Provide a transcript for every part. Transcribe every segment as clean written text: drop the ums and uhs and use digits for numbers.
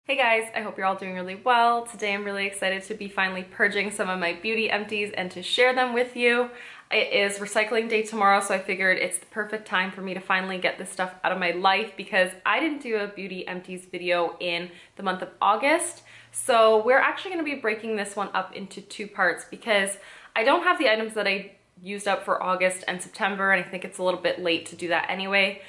Hey guys, I hope you're all doing really well. Today I'm really excited to be finally purging some of my beauty empties and to share them with you. It is recycling day tomorrow, so I figured it's the perfect time for me to finally get this stuff out of my life because I didn't do a beauty empties video in the month of August. So we're actually going to be breaking this one up into two parts because I don't have the items that I used up for August and September, and I think it's a little bit late to do that anyway.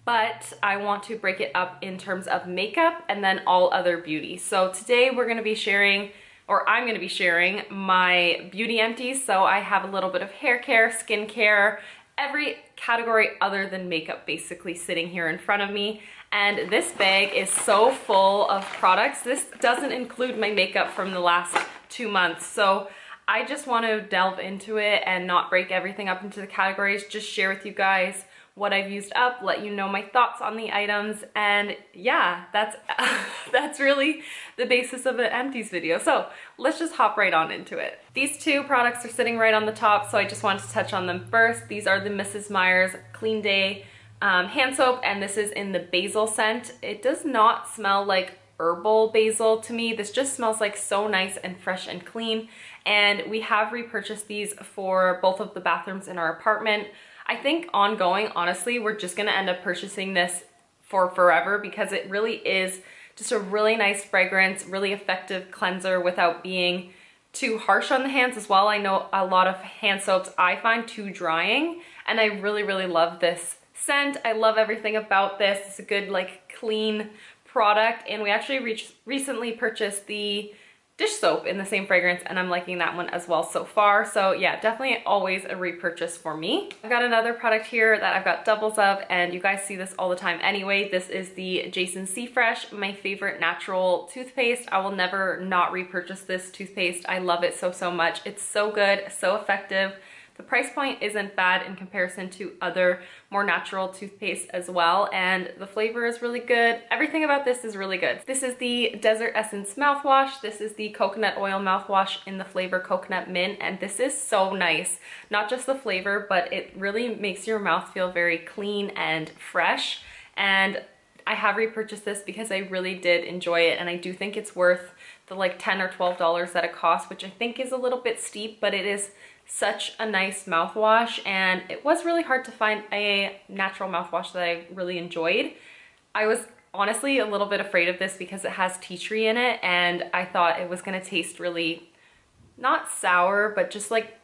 But I want to break it up in terms of makeup and then all other beauty. So today we're going to be sharing, or I'm going to be sharing, my beauty empties. So I have a little bit of hair care, skin care, every category other than makeup basically sitting here in front of me. And this bag is so full of products. This doesn't include my makeup from the last 2 months. So I just want to delve into it and not break everything up into the categories, just share with you guys what I've used up, let you know my thoughts on the items, and yeah, that's really the basis of an empties video. So let's just hop right on into it. These two products are sitting right on the top, so I just wanted to touch on them first. These are the Mrs. Meyers Clean Day hand soap, and this is in the basil scent. It does not smell like herbal basil to me. This just smells like so nice and fresh and clean, and we have repurchased these for both of the bathrooms in our apartment. I think ongoing, honestly, we're just gonna end up purchasing this for forever because it really is just a really nice fragrance, really effective cleanser without being too harsh on the hands as well. I know a lot of hand soaps I find too drying, and I really, really love this scent. I love everything about this. It's a good, like, clean product, and we actually recently purchased the dish soap in the same fragrance, and I'm liking that one as well so far. So yeah, definitely always a repurchase for me. I've got another product here that I've got doubles of, and you guys see this all the time anyway. This is the Adjacency Fresh, my favorite natural toothpaste. I will never not repurchase this toothpaste. I love it so, so much. It's so good, so effective. The price point isn't bad in comparison to other more natural toothpaste as well, and the flavor is really good. Everything about this is really good. This is the Desert Essence mouthwash. This is the coconut oil mouthwash in the flavor coconut mint, and this is so nice. Not just the flavor, but it really makes your mouth feel very clean and fresh. And I have repurchased this because I really did enjoy it, and I do think it's worth the like $10 or $12 that it costs, which I think is a little bit steep, but it is such a nice mouthwash, and it was really hard to find a natural mouthwash that I really enjoyed. I was honestly a little bit afraid of this because it has tea tree in it, and I thought it was gonna taste really, not sour, but just like,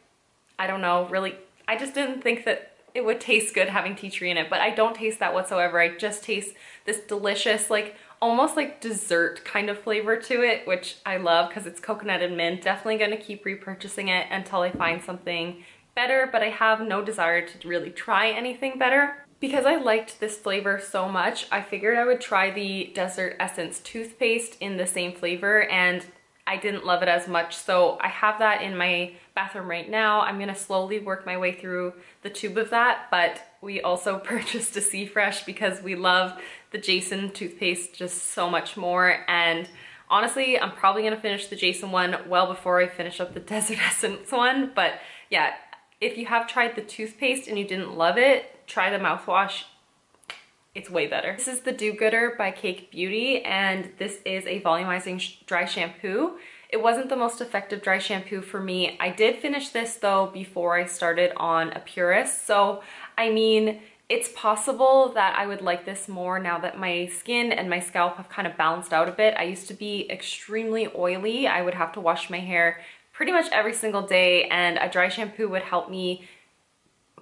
I don't know, really, I just didn't think that it would taste good having tea tree in it, but I don't taste that whatsoever. I just taste this delicious, like, almost like dessert kind of flavor to it, which I love because it's coconut and mint. Definitely gonna keep repurchasing it until I find something better, but I have no desire to really try anything better. Because I liked this flavor so much, I figured I would try the Desert Essence toothpaste in the same flavor, and I didn't love it as much, so I have that in my bathroom right now. I'm gonna slowly work my way through the tube of that, but we also purchased a Seafresh because we love the Jason toothpaste just so much more, and honestly, I'm probably gonna finish the Jason one well before I finish up the Desert Essence one. But yeah, if you have tried the toothpaste and you didn't love it, try the mouthwash. It's way better. This is the Do Gooder by Cake Beauty, and this is a volumizing dry shampoo. It wasn't the most effective dry shampoo for me. I did finish this though before I started on a Purist, so I mean, it's possible that I would like this more now that my skin and my scalp have kind of balanced out a bit. I used to be extremely oily. I would have to wash my hair pretty much every single day, and a dry shampoo would help me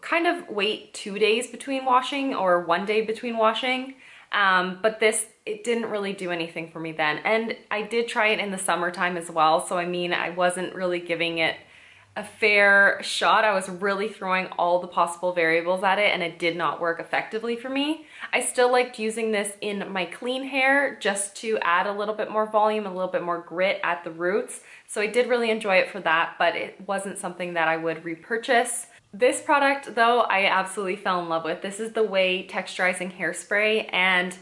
kind of wait 2 days between washing or 1 day between washing. But this, it didn't really do anything for me then. And I did try it in the summertime as well. So I mean, I wasn't really giving it a fair shot. I was really throwing all the possible variables at it, and it did not work effectively for me. I still liked using this in my clean hair just to add a little bit more volume, a little bit more grit at the roots. So I did really enjoy it for that, but it wasn't something that I would repurchase. This product though, I absolutely fell in love with. This is the Ouai Texturizing Hairspray, and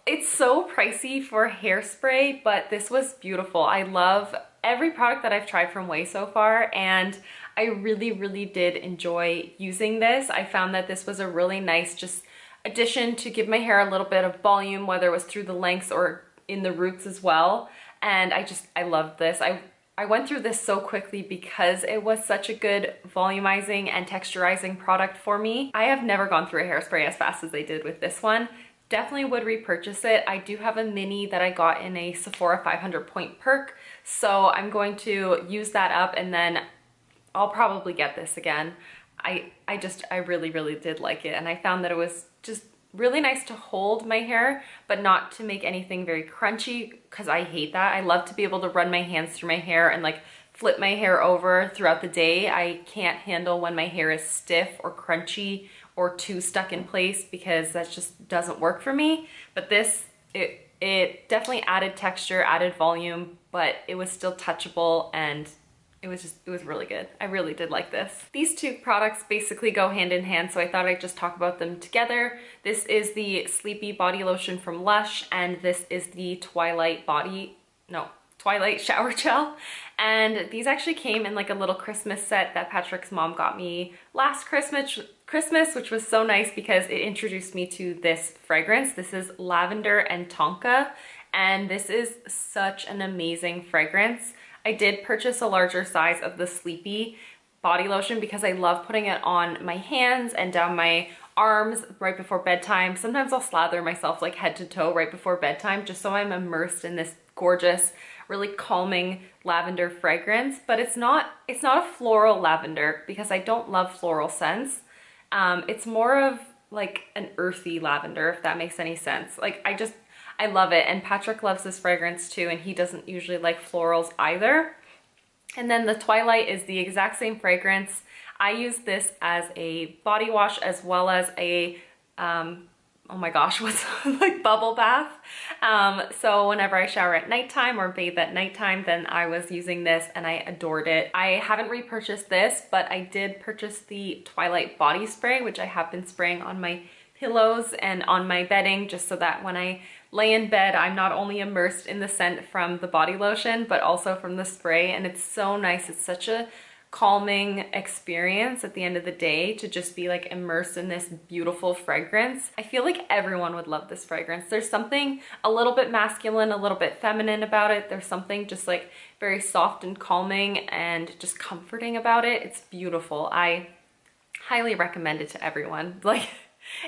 it's so pricey for hairspray, but this was beautiful. I love every product that I've tried from Ouai so far, and I really, really did enjoy using this. I found that this was a really nice just addition to give my hair a little bit of volume, whether it was through the lengths or in the roots as well. And I loved this. I went through this so quickly because it was such a good volumizing and texturizing product for me. I have never gone through a hairspray as fast as they did with this one. Definitely would repurchase it. I do have a mini that I got in a Sephora 500 point perk, so I'm going to use that up and then I'll probably get this again. I really, really did like it, and I found that it was just really nice to hold my hair, but not to make anything very crunchy, because I hate that. I love to be able to run my hands through my hair and like flip my hair over throughout the day. I can't handle when my hair is stiff or crunchy or too stuck in place, because that just doesn't work for me. But this, it definitely added texture, added volume, but it was still touchable, and it was really good. I really did like this. These two products basically go hand in hand, so I thought I'd just talk about them together. This is the Sleepy Body Lotion from Lush, and this is the Twilight Shower Gel. And these actually came in like a little Christmas set that Patrick's mom got me last Christmas, which was so nice because it introduced me to this fragrance. This is Lavender and Tonka, and this is such an amazing fragrance. I did purchase a larger size of the Sleepy body lotion because I love putting it on my hands and down my arms right before bedtime. Sometimes I'll slather myself like head to toe right before bedtime just so I'm immersed in this gorgeous, really calming lavender fragrance. But it's not a floral lavender because I don't love floral scents. It's more of like an earthy lavender, if that makes any sense. Like I love it, and Patrick loves this fragrance too, and he doesn't usually like florals either. And then the Twilight is the exact same fragrance. I use this as a body wash as well as a, oh my gosh, what's like bubble bath. So whenever I shower at nighttime or bathe at nighttime, then I was using this and I adored it. I haven't repurchased this, but I did purchase the Twilight body spray, which I have been spraying on my pillows and on my bedding, just so that when I lay in bed, I'm not only immersed in the scent from the body lotion, but also from the spray. And it's so nice. It's such a calming experience at the end of the day to just be like immersed in this beautiful fragrance. I feel like everyone would love this fragrance. There's something a little bit masculine, a little bit feminine about it. There's something just like very soft and calming and just comforting about it. It's beautiful. I highly recommend it to everyone. Like,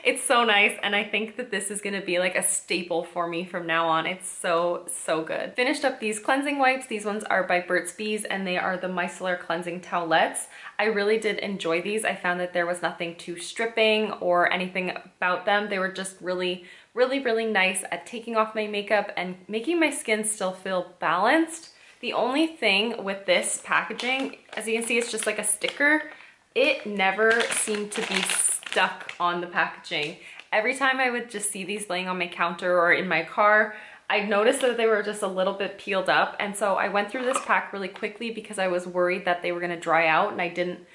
it's so nice, and I think that this is gonna be like a staple for me from now on. It's so, so good. Finished up these cleansing wipes. These ones are by Burt's Bees, and they are the Micellar Cleansing Towelettes. I really did enjoy these. I found that there was nothing too stripping or anything about them. They were just really, really, really nice at taking off my makeup and making my skin still feel balanced. The only thing with this packaging, as you can see, it's just like a sticker. It never seemed to be stuck on the packaging. Every time I would just see these laying on my counter or in my car, I noticed that they were just a little bit peeled up, and so I went through this pack really quickly because I was worried that they were gonna dry out, and I didn't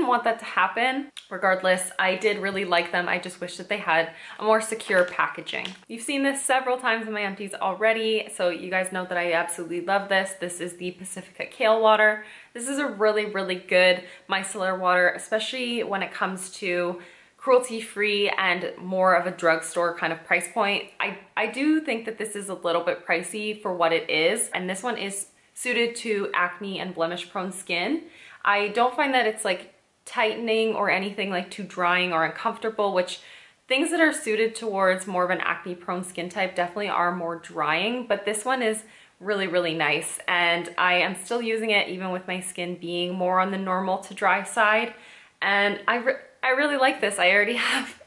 want that to happen. Regardless, I did really like them. I just wish that they had a more secure packaging. You've seen this several times in my empties already, so you guys know that I absolutely love this. This is the Pacifica Kale water. This is a really, really good micellar water, especially when it comes to cruelty-free and more of a drugstore kind of price point. I do think that this is a little bit pricey for what it is, and this one is suited to acne and blemish prone skin. I don't find that it's like tightening or anything like too drying or uncomfortable, which things that are suited towards more of an acne prone skin type definitely are more drying, but this one is really, really nice, and I am still using it even with my skin being more on the normal to dry side. And I really like this. I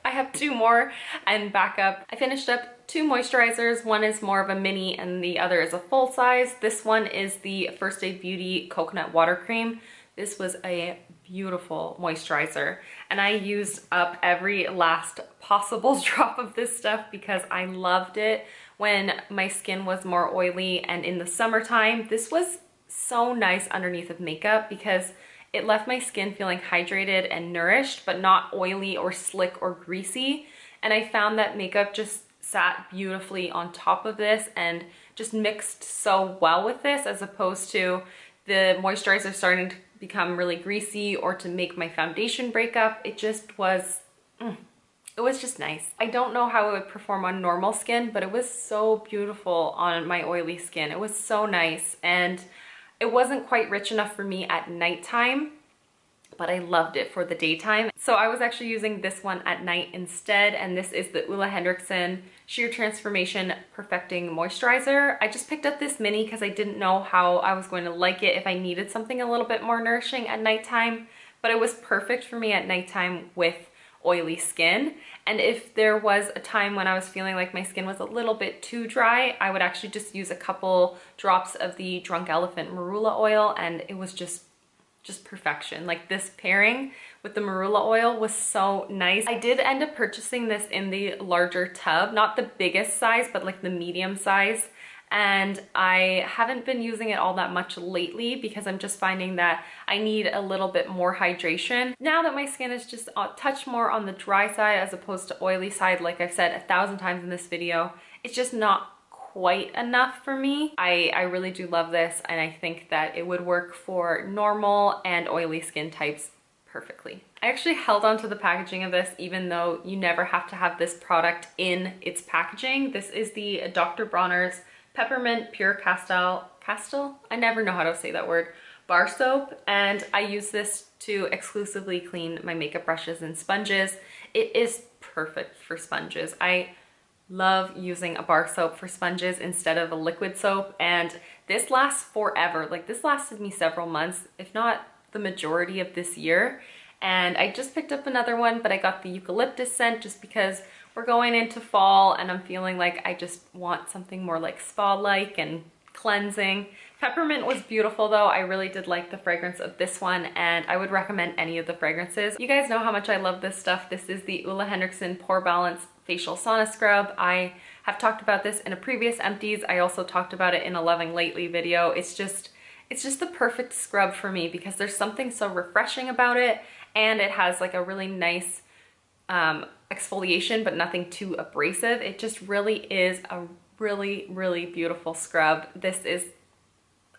have two more and backup. I finished up two moisturizers. One is more of a mini and the other is a full size. This one is the First Aid Beauty Coconut Water Cream. This was a beautiful moisturizer, and I used up every last possible drop of this stuff because I loved it when my skin was more oily and in the summertime. This was so nice underneath of makeup because it left my skin feeling hydrated and nourished, but not oily or slick or greasy. And I found that makeup just sat beautifully on top of this and just mixed so well with this, as opposed to the moisturizer starting to become really greasy or to make my foundation break up. It just was, it it was just nice. I don't know how it would perform on normal skin, but it was so beautiful on my oily skin. It was so nice, and it wasn't quite rich enough for me at nighttime, but I loved it for the daytime. So I was actually using this one at night instead, and this is the Ulla Henriksen Sheer Transformation Perfecting Moisturizer. I just picked up this mini because I didn't know how I was going to like it if I needed something a little bit more nourishing at nighttime, but it was perfect for me at nighttime with oily skin. And if there was a time when I was feeling like my skin was a little bit too dry, I would actually just use a couple drops of the Drunk Elephant Marula oil, and it was just perfection. Like, this pairing with the marula oil was so nice. I did end up purchasing this in the larger tub, not the biggest size, but like the medium size. And I haven't been using it all that much lately because I'm just finding that I need a little bit more hydration. Now that my skin is just a touch more on the dry side as opposed to oily side, like I've said 1,000 times in this video, it's just not quite enough for me. I really do love this, and I think that it would work for normal and oily skin types perfectly. I actually held on to the packaging of this even though you never have to have this product in its packaging. This is the Dr. Bronners Peppermint Pure Castile, I never know how to say that word, bar soap, and I use this to exclusively clean my makeup brushes and sponges. It is perfect for sponges. I love using a bar soap for sponges instead of a liquid soap, and this lasts forever. Like, this lasted me several months, if not the majority of this year. And I just picked up another one, but I got the eucalyptus scent just because we're going into fall and I'm feeling like I just want something more like spa-like and cleansing. Peppermint was beautiful though. I really did like the fragrance of this one, and I would recommend any of the fragrances. You guys know how much I love this stuff. This is the Ulla Henriksen Pore Balance Facial Sauna Scrub. I have talked about this in a previous Empties. I also talked about it in a Loving Lately video. It's just the perfect scrub for me because there's something so refreshing about it, and it has like a really nice exfoliation, but nothing too abrasive. It just really is a really, really beautiful scrub.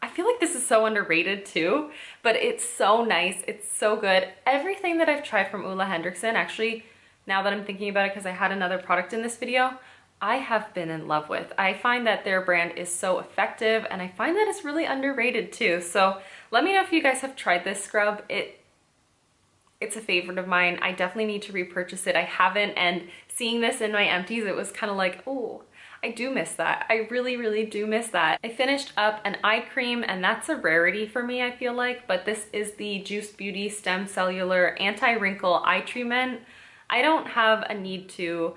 I feel like this is so underrated too, but it's so nice. It's so good. Everything that I've tried from Ulla Henriksen, actually, now that I'm thinking about it, because I had another product in this video, I have been in love with. I find that their brand is so effective, and I find that it's really underrated too. So let me know if you guys have tried this scrub. It's a favorite of mine. I definitely need to repurchase it. I haven't, and seeing this in my Empties, it was kind of like, oh, I do miss that. I really, really do miss that. I finished up an eye cream, and that's a rarity for me, I feel like, but this is the Juice Beauty Stem Cellular Anti-Wrinkle Eye Treatment. I don't have a need to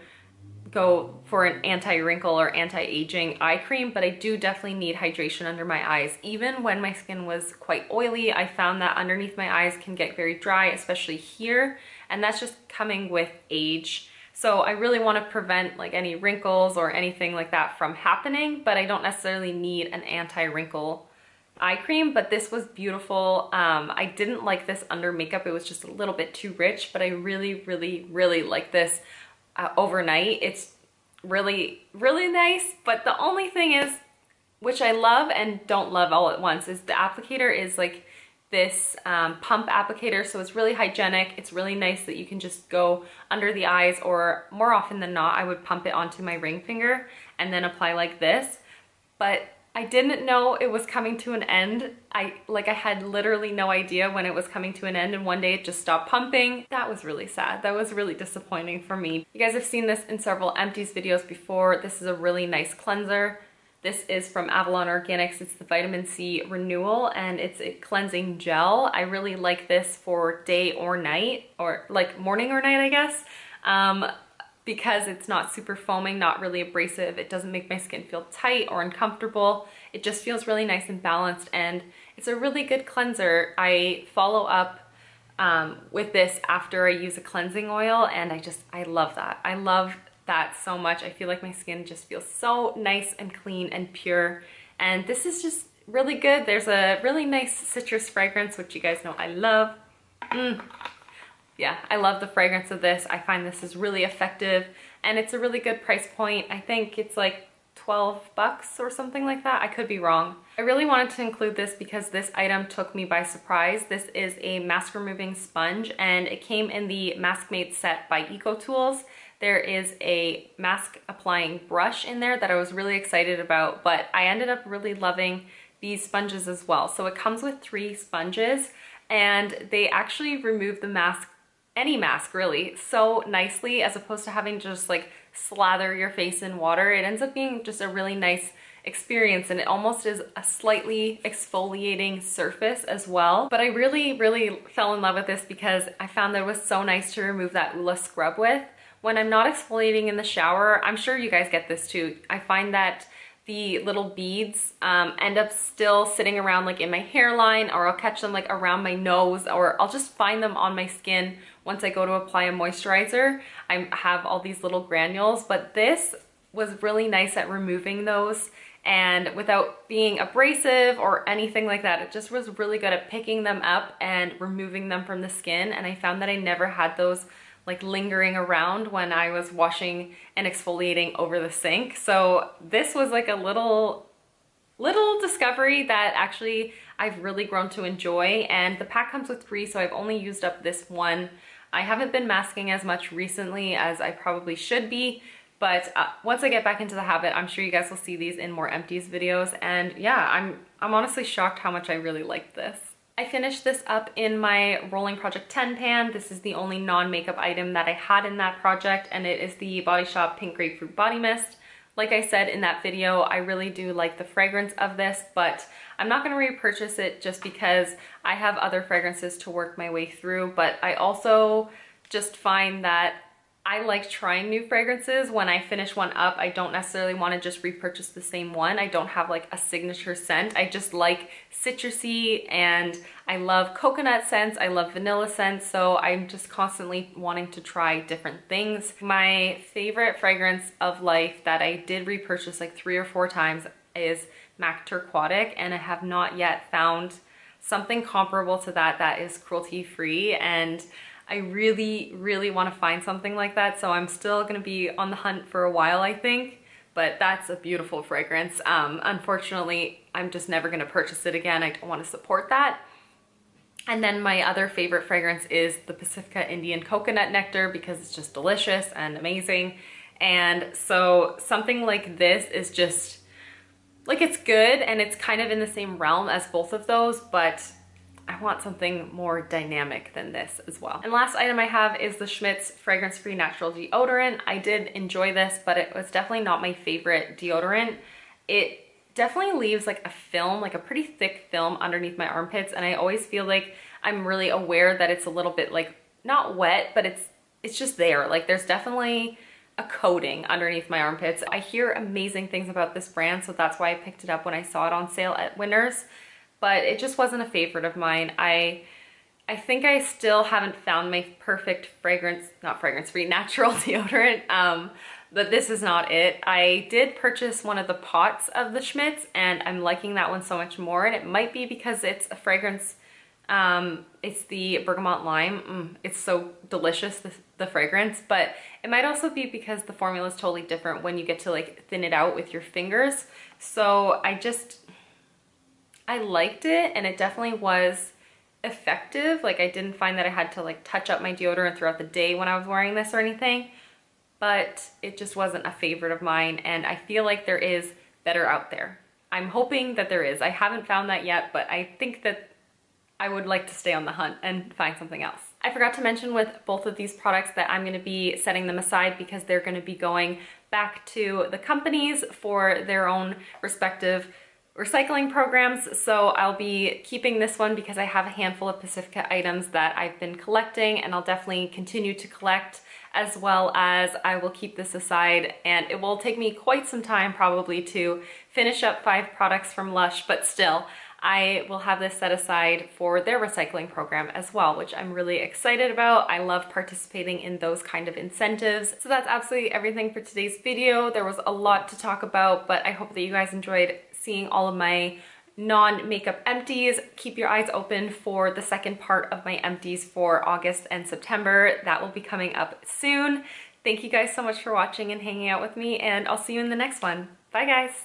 go for an anti-wrinkle or anti-aging eye cream, but I do definitely need hydration under my eyes. Even when my skin was quite oily, I found that underneath my eyes can get very dry, especially here, and that's just coming with age. So I really want to prevent like any wrinkles or anything like that from happening, but I don't necessarily need an anti-wrinkle eye cream. But this was beautiful. I didn't like this under makeup. It was just a little bit too rich, but I really, really, really like this overnight. It's really, really nice. But the only thing is, which I love and don't love all at once, is the applicator is like this pump applicator, so it's really hygienic. It's really nice that you can just go under the eyes, or more often than not, I would pump it onto my ring finger and then apply like this. But I didn't know it was coming to an end. I had literally no idea when it was coming to an end, and one day it just stopped pumping. That was really sad. That was really disappointing for me. You guys have seen this in several Empties videos before. This is a really nice cleanser. This is from Avalon Organics. It's the Vitamin C Renewal, and it's a cleansing gel. I really like this for day or night, or like morning or night, I guess, because it's not super foaming, not really abrasive. It doesn't make my skin feel tight or uncomfortable. It just feels really nice and balanced, and it's a really good cleanser. I follow up with this after I use a cleansing oil, and I love that. I love that so much. I feel like my skin just feels so nice and clean and pure, and this is just really good. There's a really nice citrus fragrance, which you guys know I love. Yeah, I love the fragrance of this. I find this is really effective, and it's a really good price point. I think it's like 12 bucks or something like that. I could be wrong. I really wanted to include this because this item took me by surprise. This is a mask removing sponge, and it came in the Mask Made set by Ecotools. there is a mask applying brush in there that I was really excited about, but I ended up really loving these sponges as well. So it comes with 3 sponges, and they actually remove the mask, any mask really, so nicely, as opposed to having to just like slather your face in water. It ends up being just a really nice experience, and it almost is a slightly exfoliating surface as well. But I really fell in love with this because I found that it was so nice to remove that Ulla scrub with. When I'm not exfoliating in the shower, I'm sure you guys get this too, I find that the little beads end up still sitting around like in my hairline, or I'll catch them like around my nose, or I'll just find them on my skin once I go to apply a moisturizer. I have all these little granules, but this was really nice at removing those, and without being abrasive or anything like that. It just was really good at picking them up and removing them from the skin, and I found that I never had those like lingering around when I was washing and exfoliating over the sink. So this was like a little discovery that actually I've really grown to enjoy, and the pack comes with 3, so I've only used up this one. I haven't been masking as much recently as I probably should be, but once I get back into the habit, I'm sure you guys will see these in more Empties videos. And yeah, I'm honestly shocked how much I really liked this. I finished this up in my Rolling Project 10 pan. This is the only non-makeup item that I had in that project, and it is the Body Shop Pink Grapefruit Body Mist. Like I said in that video, I really do like the fragrance of this, but I'm not gonna repurchase it just because I have other fragrances to work my way through. But I also just find that I like trying new fragrances. When I finish one up, I don't necessarily want to just repurchase the same one. I don't have like a signature scent. I just like citrusy, and I love coconut scents. I love vanilla scents. So I'm just constantly wanting to try different things. My favorite fragrance of life that I did repurchase like 3 or 4 times is MAC Turquotic, and I have not yet found something comparable to that that is cruelty-free, and I really want to find something like that. So I'm still going to be on the hunt for a while, I think, but that's a beautiful fragrance. Unfortunately, I'm just never going to purchase it again. I don't want to support that. And then my other favorite fragrance is the Pacifica Indian Coconut Nectar, because it's just delicious and amazing. And so something like this is just like, it's good, and it's kind of in the same realm as both of those, but I want something more dynamic than this as well. And last item I have is the Schmidts Fragrance-Free Natural Deodorant. I did enjoy this, but it was definitely not my favorite deodorant. It definitely leaves like a film, like a pretty thick film underneath my armpits, and I always feel like I'm really aware that it's a little bit like, not wet, but it's just there. Like there's definitely a coating underneath my armpits. I hear amazing things about this brand, so that's why I picked it up when I saw it on sale at Winners. But it just wasn't a favorite of mine. I think I still haven't found my perfect fragrance, not fragrance-free, natural deodorant, but this is not it. I did purchase one of the pots of the Schmidts, and I'm liking that one so much more, and it might be because it's a fragrance, it's the Bergamot Lime. It's so delicious, the fragrance, but it might also be because the formula is totally different when you get to like thin it out with your fingers. So I liked it, and it definitely was effective. Like I didn't find that I had to like touch up my deodorant throughout the day when I was wearing this or anything, but it just wasn't a favorite of mine, and I feel like there is better out there. I'm hoping that there is. I haven't found that yet, but I think that I would like to stay on the hunt and find something else. I forgot to mention with both of these products that I'm going to be setting them aside because they're going to be going back to the companies for their own respective recycling programs. So I'll be keeping this one because I have a handful of Pacifica items that I've been collecting, and I'll definitely continue to collect, as well as I will keep this aside, and it will take me quite some time probably to finish up 5 products from Lush, but still I will have this set aside for their recycling program as well, which I'm really excited about. I love participating in those kind of incentives. So that's absolutely everything for today's video. There was a lot to talk about, but I hope that you guys enjoyed seeing all of my non-makeup empties. Keep your eyes open for the second part of my empties for August and September. That will be coming up soon. Thank you guys so much for watching and hanging out with me, and I'll see you in the next one. Bye guys.